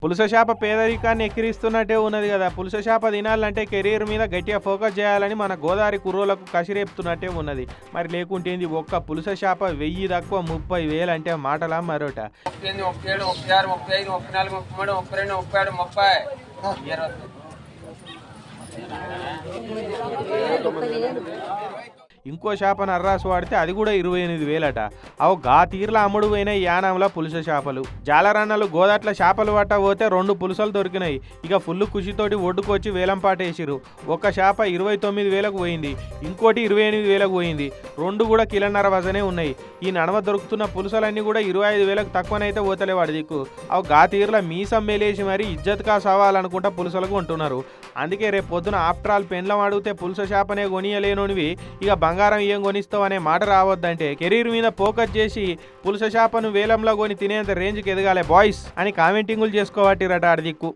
పులస చేప పేదరికాన్ని ఎక్కిరిస్తున్నట్టే ఉన్నది కదా. పులస చేప తినాలంటే కెరీర్ మీద గట్టిగా ఫోకస్ చేయాలని మన గోదావరి కుర్రోలకు కసిరేపుతున్నట్టే ఉన్నది. మరి లేకుంటేంది, ఒక్క పులస చేప 1000 తక్కువ 30,000 అంటే మాటలా మరోట. 37, 36, 35, 34, 33, 32, 37, 30. ఇంకో చేపను అర్రాసు వాడితే అది కూడా 28,000 అవు గా తీర్ల అమ్ముడు పోయిన యానంలో పులుస చేపలు. జాలరన్నలు గోదాట్ల చేపలు పట్ట పోతే 2 పులుసలు దొరికినాయి. ఇక ఫుల్ ఖుషితోటి ఒడ్డుకొచ్చి వేలంపాట వేసిరు. ఒక చేప 29,000కు పోయింది, ఇంకోటి 28,000కు పోయింది. 2 కూడా కిలోన్నర వజనే ఉన్నాయి. ఈ నడవ దొరుకుతున్న పులుసలన్నీ కూడా 25,000కు తక్కువనైతే పోతలే వాడి దిక్కు. అవు గా తీర్ల మీసం మేలేసి మరి ఇజ్జత్కా సవాలనుకుంటా పులుసలకు ఉంటున్నారు. అందుకే రేపు పొద్దున ఆఫ్టర్ ఆల్ పెండ్లం అడిగితే పులుస చేపనే కొనియలేనోనివి ఇక బంగారం ఏం కొనిస్తావు అనే మాట రావద్దంటే కెరీర్ మీద ఫోకస్ చేసి పులుస చేపను వేలంలో కొని తినేంత రేంజ్కి ఎదగాలి బాయ్స్ అని కామెంటింగులు చేసుకోవట్టిరట ఆడదిక్కు.